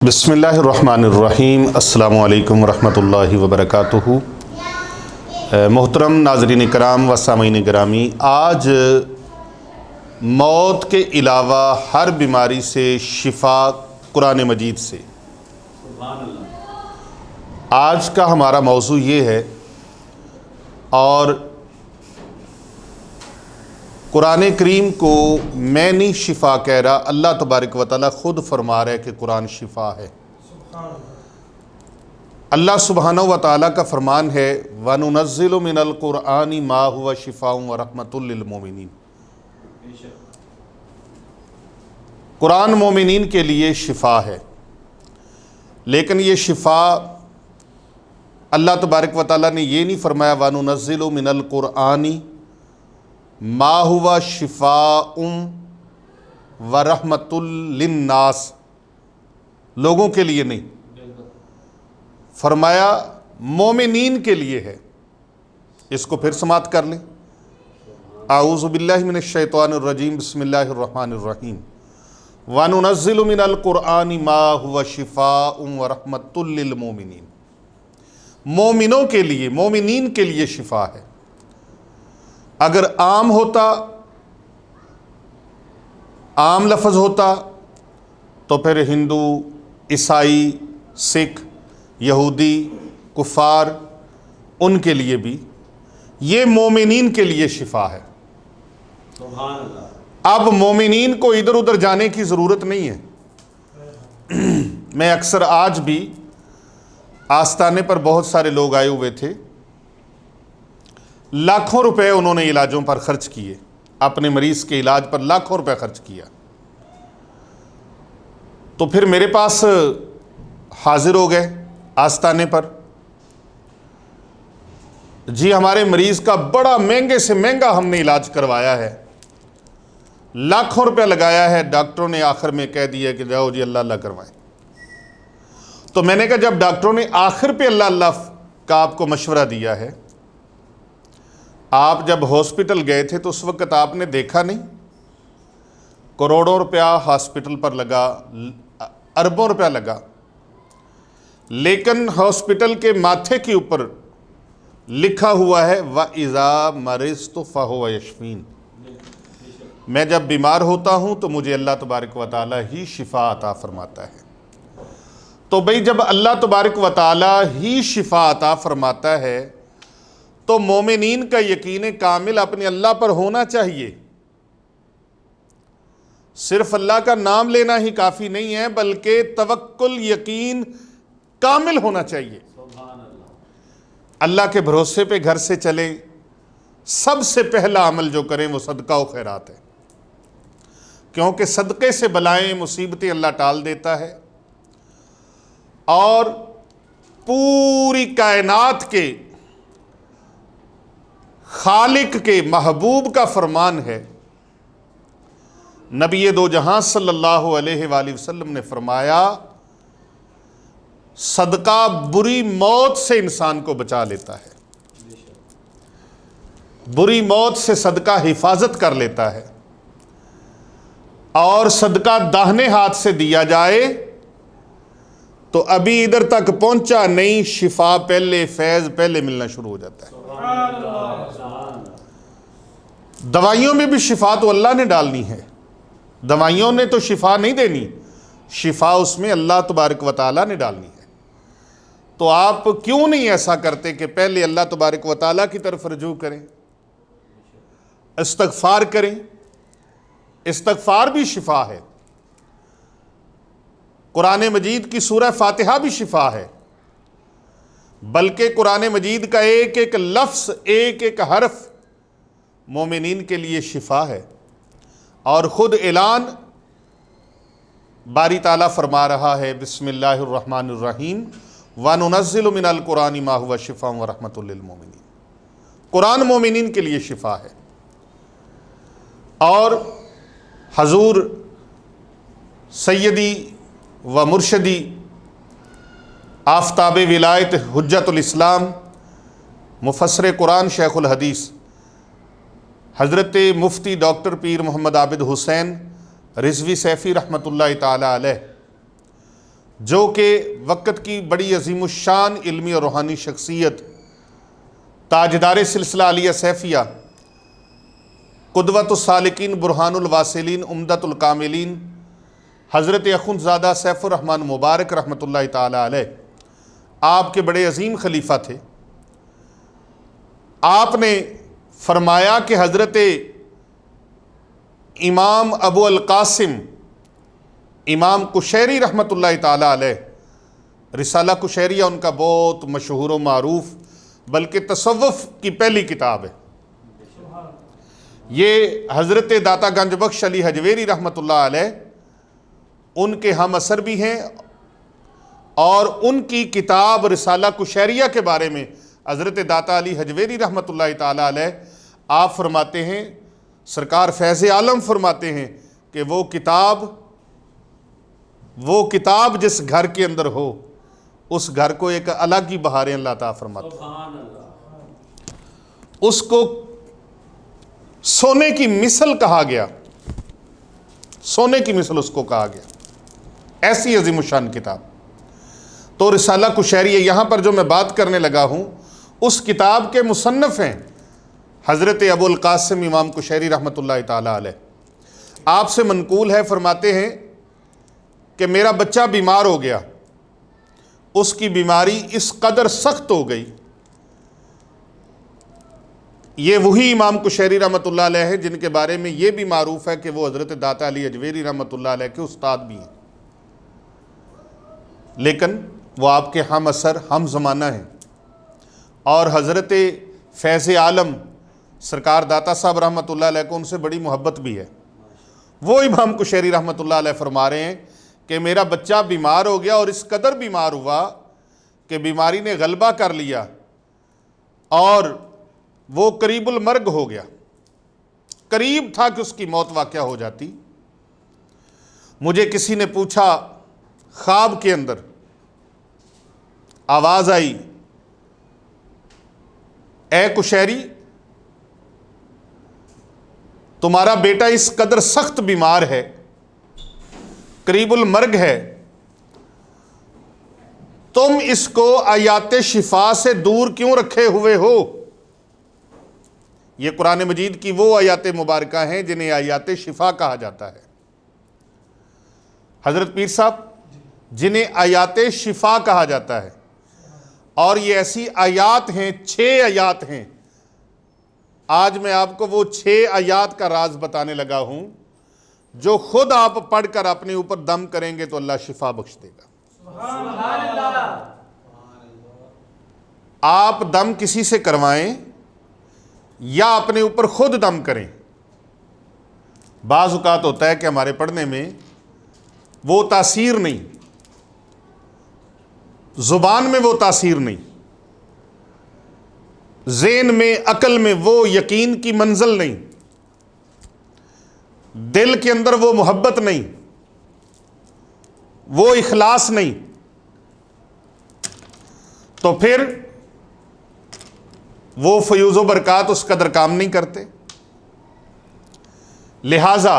بسم اللہ الرحمن الرحیم۔ السلام علیکم ورحمۃ اللہ وبرکاتہ۔ محترم ناظرین کرام و سامعین گرامی، آج موت کے علاوہ ہر بیماری سے شفا قرآن مجید سے، آج کا ہمارا موضوع یہ ہے، اور قرآن کریم کو میں نہیں شفا کہہ رہا، اللہ تبارک و تعالیٰ خود فرما رہا ہے کہ قرآن شفا ہے۔ اللہ سبحانہ و تعالیٰ کا فرمان ہے وَنُنَزِّلُ مِنَ الْقُرْآنِ مَا هُوَ شِفَاءٌ وَرَحْمَةٌ لِّلْمُؤْمِنِينَ۔ قرآن مومنین کے لیے شفا ہے، لیکن یہ شفا اللہ تبارک و تعالیٰ نے یہ نہیں فرمایا وَنُنَزِّلُ مِنَ الْقُرْآنِ ما ہوا شفاء ورحمۃ للناس، لوگوں کے لیے نہیں، فرمایا مومنین کے لیے ہے۔ اس کو پھر سماعت کر لیں، اعوذ باللہ من الشیطان الرجیم، بسم اللہ الرحمن الرحیم، وَنُنَزِّلُ مِنَ الْقُرْآنِ مَا هُوَ شِفَاءٌ وَرَحْمَةٌ لِّلْمُؤْمِنِينَ، مومنوں کے لیے، مومنین کے لیے شفا ہے۔ اگر عام ہوتا، عام لفظ ہوتا تو پھر ہندو، عیسائی، سکھ، یہودی، کفار، ان کے لیے بھی، یہ مومنین کے لیے شفا ہے۔ سبحان اللہ۔ اب مومنین کو ادھر ادھر جانے کی ضرورت نہیں ہے۔ میں اکثر آج بھی آستانے پر بہت سارے لوگ آئے ہوئے تھے، لاکھوں روپے انہوں نے علاجوں پر خرچ کیے، اپنے مریض کے علاج پر لاکھوں روپے خرچ کیا، تو پھر میرے پاس حاضر ہو گئے آستانے پر، جی ہمارے مریض کا بڑا مہنگے سے مہنگا ہم نے علاج کروایا ہے، لاکھوں روپے لگایا ہے، ڈاکٹروں نے آخر میں کہہ دیا کہ جاؤ جی اللہ اللہ کروائیں۔ تو میں نے کہا جب ڈاکٹروں نے آخر پہ اللہ اللہ کا آپ کو مشورہ دیا ہے، آپ جب ہاسپٹل گئے تھے تو اس وقت آپ نے دیکھا نہیں کروڑوں روپیہ ہاسپٹل پر لگا، اربوں روپیہ لگا، لیکن ہاسپٹل کے ماتھے کے اوپر لکھا ہوا ہے وَإِذَا مَرِضْتُ فَهُوَ يَشْفِينِ، میں جب بیمار ہوتا ہوں تو مجھے اللہ تبارک و تعالیٰ ہی شفا عطا فرماتا ہے۔ تو بھئی جب اللہ تبارک و تعالیٰ ہی شفا عطا فرماتا ہے تو مومنین کا یقین کامل اپنے اللہ پر ہونا چاہیے۔ صرف اللہ کا نام لینا ہی کافی نہیں ہے، بلکہ توکل، یقین کامل ہونا چاہیے۔ اللہ کے بھروسے پہ گھر سے چلیں، سب سے پہلا عمل جو کریں وہ صدقہ و خیرات ہے، کیونکہ صدقے سے بلائیں مصیبتیں اللہ ٹال دیتا ہے، اور پوری کائنات کے خالق کے محبوب کا فرمان ہے، نبی دو جہاں صلی اللہ علیہ وآلہ وسلم نے فرمایا صدقہ بری موت سے انسان کو بچا لیتا ہے، بری موت سے صدقہ حفاظت کر لیتا ہے، اور صدقہ داہنے ہاتھ سے دیا جائے تو ابھی ادھر تک پہنچا نہیں، شفا پہلے، فیض پہلے ملنا شروع ہو جاتا ہے۔ دوائیوں میں بھی شفا تو اللہ نے ڈالنی ہے، دوائیوں نے تو شفا نہیں دینی، شفا اس میں اللہ تبارک و تعالیٰ نے ڈالنی ہے۔ تو آپ کیوں نہیں ایسا کرتے کہ پہلے اللہ تبارک و تعالیٰ کی طرف رجوع کریں، استغفار کریں، استغفار بھی شفا ہے، قرآن مجید کی سورہ فاتحہ بھی شفا ہے، بلکہ قرآن مجید کا ایک ایک لفظ، ایک ایک حرف مومنین کے لیے شفا ہے، اور خود اعلان باری تعالیٰ فرما رہا ہے بسم اللہ الرحمن الرحیم وَنُنَزِّلُ مِنَ الْقُرْآنِ مَا هُوَ شِفَاءٌ وَرَحْمَةٌ لِّلْمُؤْمِنِينَ، قرآن مومنین کے لیے شفا ہے۔ اور حضور سیدی و مرشدی آفتاب ولایت حجت الاسلام مفسر قرآن شیخ الحدیث حضرت مفتی ڈاکٹر پیر محمد عابد حسین رضوی سیفی رحمۃ اللہ تعالی علیہ جو کہ وقت کی بڑی عظیم الشان علمی اور روحانی شخصیت، تاجدار سلسلہ علیہ سیفیہ، قدوۃ السالکین، برہان الواصلین، عمدۃ الکاملین، حضرت اخندزادہ سیف الرحمن مبارک رحمۃ اللہ تعالی علیہ، آپ کے بڑے عظیم خلیفہ تھے۔ آپ نے فرمایا کہ حضرت امام ابو القاسم امام قشیری رحمۃ اللہ تعالی علیہ، رسالہ قشیریہ ان کا بہت مشہور و معروف، بلکہ تصوف کی پہلی کتاب ہے۔ یہ حضرت داتا گنج بخش علی حجویری رحمۃ اللہ علیہ ان کے ہم اثر بھی ہیں، اور ان کی کتاب رسالہ قشیریہ کے بارے میں حضرت داتا علی حجویری رحمۃ اللہ تعالی علیہ آپ فرماتے ہیں، سرکار فیض عالم فرماتے ہیں کہ وہ کتاب جس گھر کے اندر ہو، اس گھر کو ایک الگ ہی بہاریں اللہ تعالیٰ فرماتے ہیں۔ سبحان اللہ۔ اس کو سونے کی مثل کہا گیا، سونے کی مثل اس کو کہا گیا، ایسی عظیم الشان کتاب۔ تو رسالہ قشیریہ یہاں پر جو میں بات کرنے لگا ہوں، اس کتاب کے مصنف ہیں حضرت ابو القاسم امام قشیری رحمۃ اللہ تعالی علیہ۔ آپ سے منقول ہے، فرماتے ہیں کہ میرا بچہ بیمار ہو گیا، اس کی بیماری اس قدر سخت ہو گئی۔ یہ وہی امام قشیری رحمۃ اللہ علیہ ہے جن کے بارے میں یہ بھی معروف ہے کہ وہ حضرت داتا علی حجویری رحمۃ اللہ علیہ کے استاد بھی ہیں، لیکن وہ آپ کے ہم اثر، ہم زمانہ ہیں، اور حضرت فیض عالم سرکار داتا صاحب رحمۃ اللہ علیہ کو ان سے بڑی محبت بھی ہے۔ وہ امام قشیری رحمۃ اللہ علیہ فرما رہے ہیں کہ میرا بچہ بیمار ہو گیا، اور اس قدر بیمار ہوا کہ بیماری نے غلبہ کر لیا، اور وہ قریب المرگ ہو گیا، قریب تھا کہ اس کی موت واقع ہو جاتی۔ مجھے کسی نے پوچھا، خواب کے اندر آواز آئی، اے قشیری، تمہارا بیٹا اس قدر سخت بیمار ہے، قریب المرگ ہے، تم اس کو آیات شفا سے دور کیوں رکھے ہوئے ہو؟ یہ قرآن مجید کی وہ آیات مبارکہ ہیں جنہیں آیات شفا کہا جاتا ہے۔ حضرت پیر صاحب، جنہیں آیات شفا کہا جاتا ہے، اور یہ ایسی آیات ہیں، 6 آیات ہیں۔ آج میں آپ کو وہ 6 آیات کا راز بتانے لگا ہوں، جو خود آپ پڑھ کر اپنے اوپر دم کریں گے تو اللہ شفا بخش دے گا۔ سبحان اللہ۔ آپ دم کسی سے کروائیں یا اپنے اوپر خود دم کریں، بعض اوقات ہوتا ہے کہ ہمارے پڑھنے میں وہ تاثیر نہیں، زبان میں وہ تاثیر نہیں، ذہن میں، عقل میں وہ یقین کی منزل نہیں، دل کے اندر وہ محبت نہیں، وہ اخلاص نہیں، تو پھر وہ فیوز و برکات اس قدر کام نہیں کرتے۔ لہٰذا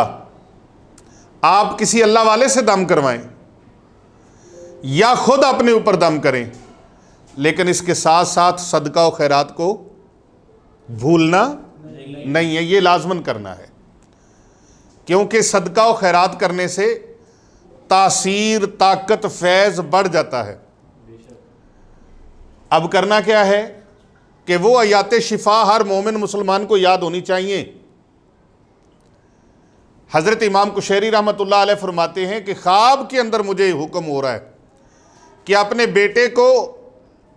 آپ کسی اللہ والے سے دم کروائیں یا خود اپنے اوپر دم کریں، لیکن اس کے ساتھ ساتھ صدقہ و خیرات کو بھولنا نہیں ہے، یہ لازماً کرنا ہے، کیونکہ صدقہ و خیرات کرنے سے تاثیر، طاقت، فیض بڑھ جاتا ہے۔ اب کرنا کیا ہے کہ وہ آیات شفا ہر مومن مسلمان کو یاد ہونی چاہیے۔ حضرت امام قشیری رحمۃ اللہ علیہ فرماتے ہیں کہ خواب کے اندر مجھے حکم ہو رہا ہے کہ اپنے بیٹے کو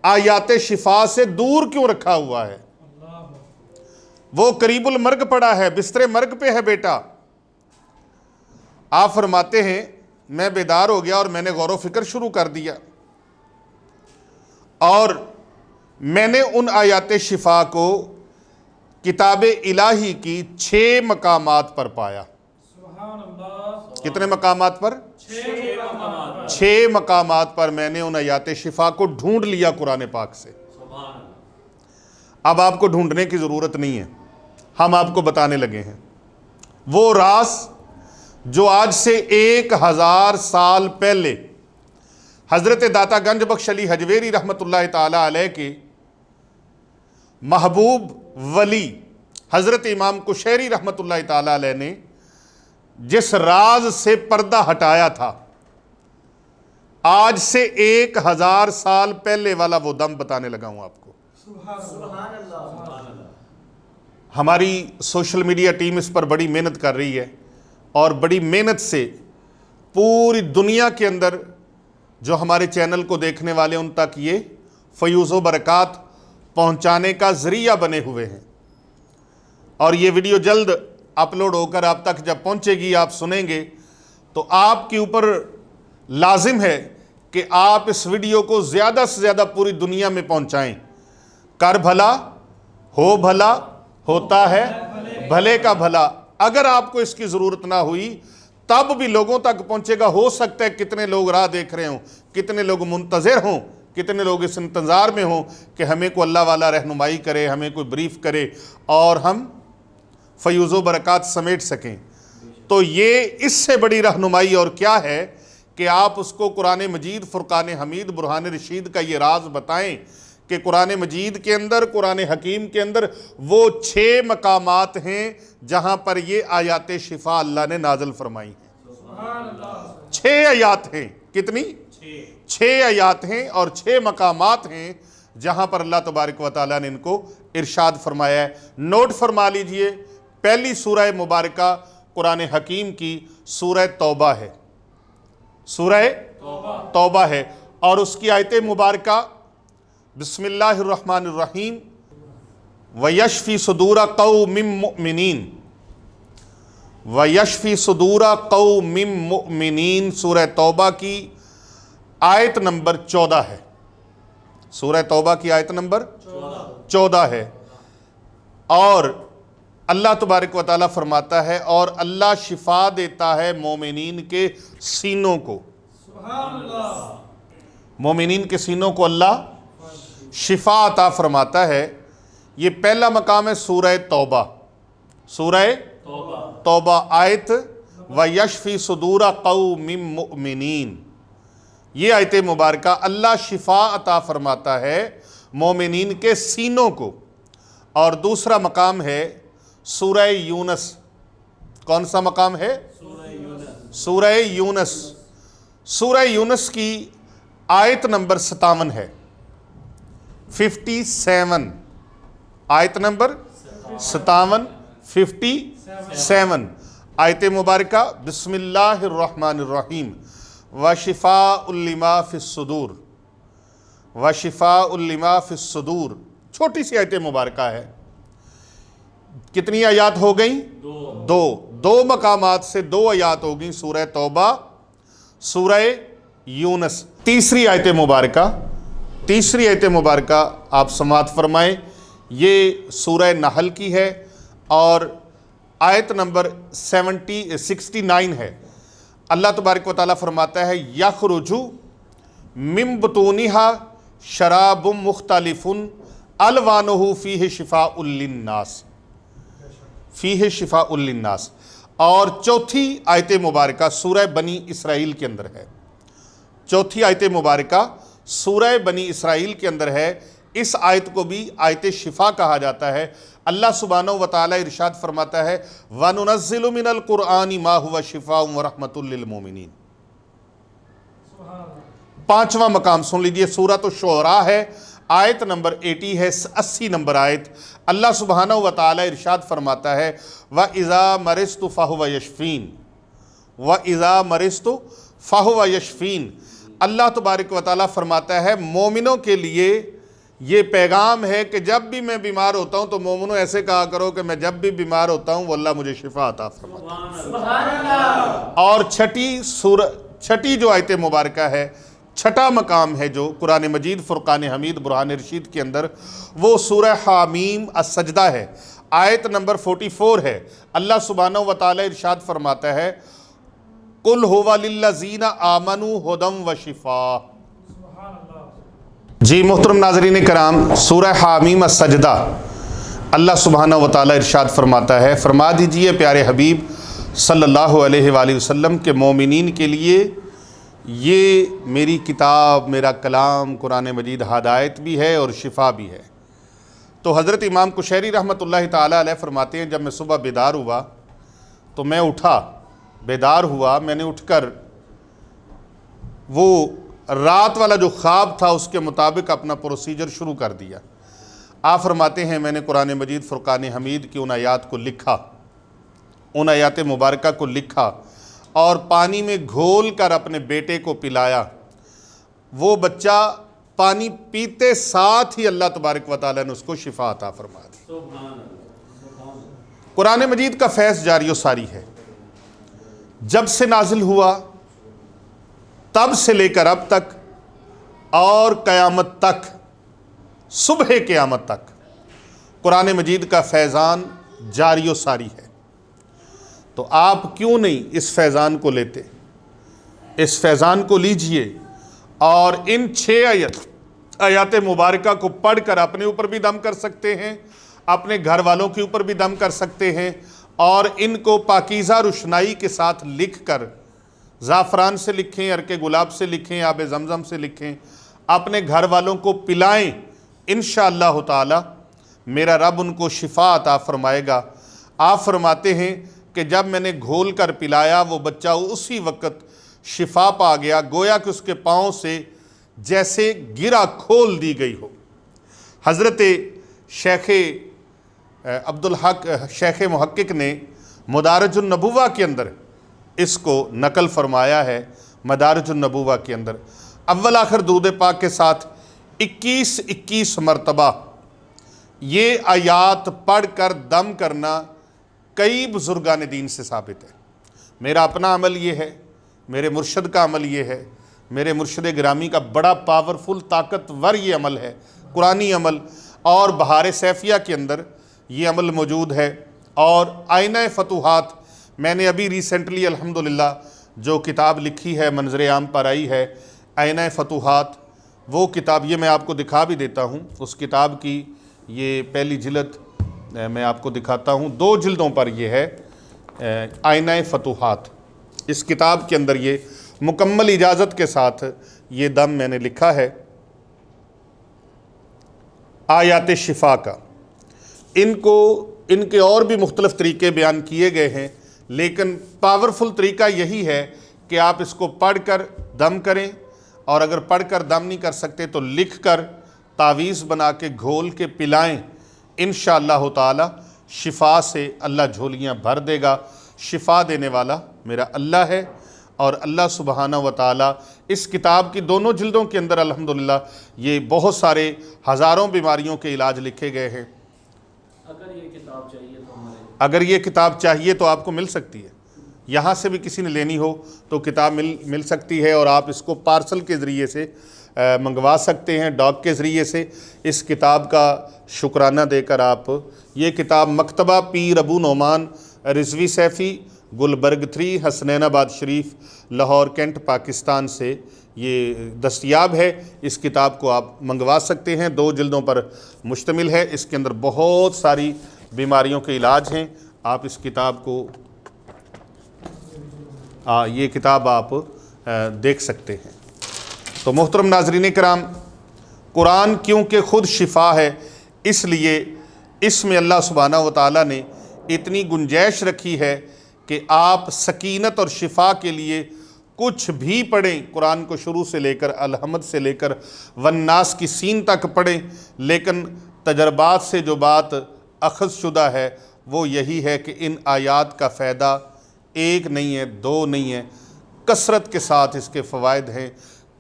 آیات شفا سے دور کیوں رکھا ہوا ہے، وہ قریب المرگ پڑا ہے، بستر مرگ پہ ہے بیٹا۔ آپ فرماتے ہیں میں بیدار ہو گیا اور میں نے غور و فکر شروع کر دیا، اور میں نے ان آیات شفا کو کتاب الہی کی 6 مقامات پر پایا۔ سبحان اللہ۔ کتنے مقامات پر؟ 6 مقامات۔ 6 مقامات پر میں نے ان آیات شفا کو ڈھونڈ لیا قرآن پاک سے۔ سبحان اللہ۔ اب آپ کو ڈھونڈنے کی ضرورت نہیں ہے، ہم آپ کو بتانے لگے ہیں وہ راز جو آج سے 1000 سال پہلے حضرت داتا گنج بخش علی حجویری رحمۃ اللہ تعالی علیہ کے محبوب ولی حضرت امام کشیری رحمۃ اللہ تعالی علیہ نے جس راز سے پردہ ہٹایا تھا، آج سے 1000 سال پہلے والا وہ دم بتانے لگا ہوں آپ کو۔ سبحان اللہ۔ ہماری سوشل میڈیا ٹیم اس پر بڑی محنت کر رہی ہے، اور بڑی محنت سے پوری دنیا کے اندر جو ہمارے چینل کو دیکھنے والے ان تک یہ فیوز و برکات پہنچانے کا ذریعہ بنے ہوئے ہیں، اور یہ ویڈیو جلد اپلوڈ ہو کر آپ تک جب پہنچے گی، آپ سنیں گے، تو آپ کے اوپر لازم ہے کہ آپ اس ویڈیو کو زیادہ سے زیادہ پوری دنیا میں پہنچائیں۔ کر بھلا ہو بھلا ہوتا ہے بھلے کا بھلا۔ اگر آپ کو اس کی ضرورت نہ ہوئی تب بھی لوگوں تک پہنچے گا۔ ہو سکتا ہے کتنے لوگ راہ دیکھ رہے ہوں، کتنے لوگ منتظر ہوں، کتنے لوگ اس انتظار میں ہوں کہ ہمیں کوئی اللہ والا رہنمائی کرے، ہمیں کوئی بریف کرے اور ہم فیوز و برکات سمیٹ سکیں۔ تو یہ اس سے بڑی رہنمائی اور کیا ہے کہ آپ اس کو قرآن مجید، فرقان حمید، برہان رشید کا یہ راز بتائیں کہ قرآن مجید کے اندر، قرآن حکیم کے اندر وہ 6 مقامات ہیں جہاں پر یہ آیات شفا اللہ نے نازل فرمائی ہیں۔ سبحان اللہ۔ 6 آیات ہیں۔ کتنی؟ 6 آیات ہیں اور 6 مقامات ہیں جہاں پر اللہ تبارک و تعالیٰ نے ان کو ارشاد فرمایا ہے۔ نوٹ فرما لیجئے، پہلی سورہ مبارکہ قرآن حکیم کی سورہ توبہ ہے، سورہ توبہ ہے، اور اس کی آیت مبارکہ بسم اللہ الرحمن الرحیم وَيَشْفِي صُدُورَ قَوْمٍ مُؤْمِنِينَ وَيَشْفِي صُدُورَ قَوْمٍ مُؤْمِنِينَ سورہ توبہ کی آیت نمبر 14 ہے۔ سورہ توبہ کی آیت نمبر 14 ہے، اور اللہ تبارک و تعالیٰ فرماتا ہے اور اللہ شفا دیتا ہے مومنین کے سینوں کو۔ سبحان اللہ۔ مومنین کے سینوں کو اللہ شفا عطا فرماتا ہے۔ یہ پہلا مقام ہے سورہ توبہ، سورہ توبہ آیت وَيَشْفِي صُدُورَ قَوْمٍ مُؤْمِنِينَ۔ یہ آیت مبارکہ اللہ شفا عطا فرماتا ہے مومنین کے سینوں کو۔ اور دوسرا مقام ہے سورہ یونس۔ کون سا مقام ہے؟ سورہ یونس۔ سورہ یونس کی آیت نمبر 57 ہے، 57 آیت نمبر 57، 57 آیت مبارکہ بسم اللہ الرحمن الرحیم وَشِفَاءٌ لِمَا فِي الصُّدُورِ وَشِفَاءٌ لِمَا فِي الصُّدُورِ۔ چھوٹی سی آیت مبارکہ ہے۔ کتنی آیات ہو گئیں؟ دو مقامات سے 2 آیات ہو گئیں، سورہ توبہ، سورہ یونس۔ تیسری آیت مبارکہ آپ سماعت فرمائیں، یہ سورہ نحل کی ہے اور آیت نمبر 69 ہے۔ اللہ تبارک و تعالیٰ فرماتا ہے یخرج من بطونها شراب مختلف الوانہ فیہ شفاء للناس، فیہ شفاء للناس۔ اور چوتھی آیت مبارکہ سورہ بنی اسرائیل کے اندر ہے، چوتھی آیت مبارکہ سورہ بنی اسرائیل کے اندر ہے۔ اس آیت کو بھی آیت شفا کہا جاتا ہے۔ اللہ سبحانہ و تعالیٰ ارشاد فرماتا ہے وَنُنَزِّلُ مِنَ الْقُرْآنِ مَا هُوَ شِفَاءٌ وَرَحْمَةٌ لِّلْمُؤْمِنِينَ۔ 5واں مقام سن لیجئے، سورۃ الشعراء ہے، آیت نمبر 80 ہے، 80 نمبر آیت۔ اللہ سبحانہ و تعالیٰ ارشاد فرماتا ہے وَإِذَا مَرِضْتُ فَهُوَ يَشْفِينِ وَإِذَا مَرِضْتُ فَهُوَ يَشْفِينِ۔ اللہ تبارک و تعالیٰ فرماتا ہے مومنوں کے لیے یہ پیغام ہے کہ جب بھی میں بیمار ہوتا ہوں تو مومنوں ایسے کہا کرو کہ میں جب بھی بیمار ہوتا ہوں وہ اللہ مجھے شفا عطا فرماتا ہے۔ سبحان اللہ۔ اور چھٹی جو آیت مبارکہ ہے، چھٹا مقام ہے جو قرآن مجید، فرقان حمید، برہان رشید کے اندر، وہ سورہ حامیم السجدہ ہے، آیت نمبر 44 ہے۔ اللہ سبحانہ و تعالیٰ ارشاد فرماتا ہے قُلْ هُوَ لِلَّذِينَ آمَنُوا هُدًى وَشِفَاءٌ۔ جی محترم ناظرین کرام، سورہ حامیم السجدہ اللہ سبحانہ و تعالیٰ ارشاد فرماتا ہے، فرما دیجئے پیارے حبیب صلی اللہ علیہ وآلہ وسلم کے مومنین کے لیے یہ میری کتاب، میرا کلام قرآن مجید ہدایت بھی ہے اور شفا بھی ہے۔ تو حضرت امام کشیری رحمۃ اللہ تعالیٰ علیہ فرماتے ہیں، جب میں صبح بیدار ہوا تو میں اٹھا، بیدار ہوا، میں نے اٹھ کر وہ رات والا جو خواب تھا اس کے مطابق اپنا پروسیجر شروع کر دیا۔ آپ فرماتے ہیں میں نے قرآن مجید فرقان حمید کی ان آیات کو لکھا، ان آیات مبارکہ کو لکھا اور پانی میں گھول کر اپنے بیٹے کو پلایا۔ وہ بچہ پانی پیتے ساتھ ہی اللہ تبارک و تعالیٰ نے اس کو شفا عطا فرما دی۔ سبحان اللہ، سبحان اللہ۔ قرآن مجید کا فیض جاری و ساری ہے، جب سے نازل ہوا تب سے لے کر اب تک اور قیامت تک، صبح قیامت تک قرآن مجید کا فیضان جاری و ساری ہے۔ تو آپ کیوں نہیں اس فیضان کو لیتے؟ اس فیضان کو لیجئے اور ان 6 آیات مبارکہ کو پڑھ کر اپنے اوپر بھی دم کر سکتے ہیں، اپنے گھر والوں کے اوپر بھی دم کر سکتے ہیں، اور ان کو پاکیزہ روشنائی کے ساتھ لکھ کر، زعفران سے لکھیں، عرق گلاب سے لکھیں، آب زمزم سے لکھیں، اپنے گھر والوں کو پلائیں، انشاءاللہ تعالی میرا رب ان کو شفا عطا فرمائے گا۔ آپ فرماتے ہیں کہ جب میں نے گھول کر پلایا وہ بچہ اسی وقت شفا پا گیا، گویا کہ اس کے پاؤں سے جیسے گرا کھول دی گئی ہو۔ حضرت شیخ عبدالحق شیخ محقق نے مدارج النبوہ کے اندر اس کو نقل فرمایا ہے۔ مدارج النبوہ کے اندر اول آخر درود پاک کے ساتھ 21 مرتبہ یہ آیات پڑھ کر دم کرنا کئی بزرگان دین سے ثابت ہے۔ میرا اپنا عمل یہ ہے، میرے مرشد کا عمل یہ ہے، میرے مرشد گرامی کا بڑا پاورفل طاقتور یہ عمل ہے، قرآنی عمل، اور بہار سیفیہ کے اندر یہ عمل موجود ہے۔ اور آئینہ فتوحات میں نے ابھی ریسنٹلی الحمدللہ جو کتاب لکھی ہے، منظر عام پر آئی ہے، آئینہ فتوحات، وہ کتاب یہ میں آپ کو دکھا بھی دیتا ہوں۔ اس کتاب کی یہ پہلی جلد میں آپ کو دکھاتا ہوں، 2 جلدوں پر یہ ہے آئینہ فتوحات۔ اس کتاب کے اندر یہ مکمل اجازت کے ساتھ یہ دم میں نے لکھا ہے آیات شفا کا۔ ان کے اور بھی مختلف طریقے بیان کیے گئے ہیں، لیکن پاورفل طریقہ یہی ہے کہ آپ اس کو پڑھ کر دم کریں، اور اگر پڑھ کر دم نہیں کر سکتے تو لکھ کر تعویذ بنا کے گھول کے پلائیں، انشاءاللہ تعالی شفا سے اللہ جھولیاں بھر دے گا۔ شفا دینے والا میرا اللہ ہے، اور اللہ سبحانہ و تعالی اس کتاب کی دونوں جلدوں کے اندر الحمدللہ یہ بہت سارے ہزاروں بیماریوں کے علاج لکھے گئے ہیں۔ اگر یہ کتاب چاہیے تو اگر یہ کتاب چاہیے تو آپ کو مل سکتی ہے، یہاں سے بھی کسی نے لینی ہو تو کتاب مل سکتی ہے، اور آپ اس کو پارسل کے ذریعے سے منگوا سکتے ہیں، ڈاک کے ذریعے سے۔ اس کتاب کا شکرانہ دے کر آپ یہ کتاب مکتبہ پیر ابو نعمان رضوی سیفی، گلبرگ 3، حسنین آباد شریف، لاہور کینٹ، پاکستان سے یہ دستیاب ہے۔ اس کتاب کو آپ منگوا سکتے ہیں، 2 جلدوں پر مشتمل ہے۔ اس کے اندر بہت ساری بیماریوں کے علاج ہیں۔ آپ اس کتاب کو یہ کتاب آپ دیکھ سکتے ہیں۔ تو محترم ناظرین کرام، قرآن کیونکہ خود شفا ہے، اس لیے اس میں اللہ سبحانہ و تعالیٰ نے اتنی گنجائش رکھی ہے کہ آپ سکینت اور شفا کے لیے کچھ بھی پڑھیں، قرآن کو شروع سے لے کر الحمد سے لے کر والناس کی سین تک پڑھیں، لیکن تجربات سے جو بات اخذ شدہ ہے وہ یہی ہے کہ ان آیات کا فائدہ 1 نہیں ہے، 2 نہیں ہے، کثرت کے ساتھ اس کے فوائد ہیں،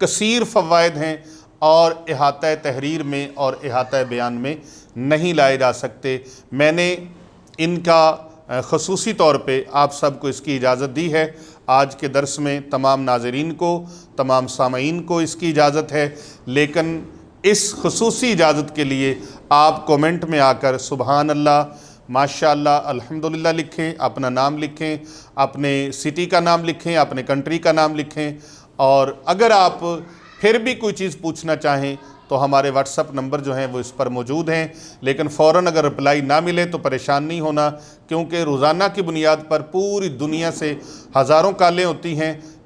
کثیر فوائد ہیں، اور احاطہ تحریر میں اور احاطہ بیان میں نہیں لائے جا سکتے۔ میں نے ان کا خصوصی طور پہ آپ سب کو اس کی اجازت دی ہے۔ آج کے درس میں تمام ناظرین کو، تمام سامعین کو اس کی اجازت ہے، لیکن اس خصوصی اجازت کے لیے آپ کومنٹ میں آ کر سبحان اللہ، ماشاءاللہ، الحمدللہ لکھیں، اپنا نام لکھیں، اپنے سٹی کا نام لکھیں، اپنے کنٹری کا نام لکھیں، اور اگر آپ پھر بھی کوئی چیز پوچھنا چاہیں تو ہمارے واٹس اپ نمبر جو ہیں وہ اس پر موجود ہیں، لیکن فوراً اگر رپلائی نہ ملے تو پریشان نہیں ہونا، کیونکہ روزانہ کی بنیاد پر پوری دنیا سے ہزاروں کالیں ہوتی ہیں،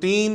3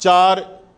4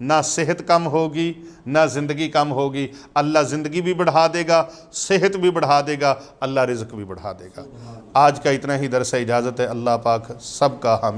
نہ صحت کم ہوگی نہ زندگی کم ہوگی. اللہ زندگی بھی بڑھا دے گا, صحت بھی بڑھا دے گا, اللہ رزق بھی بڑھا دے گا. آج کا اتنا ہی درس اجازت ہے. اللہ پاک سب کا حامی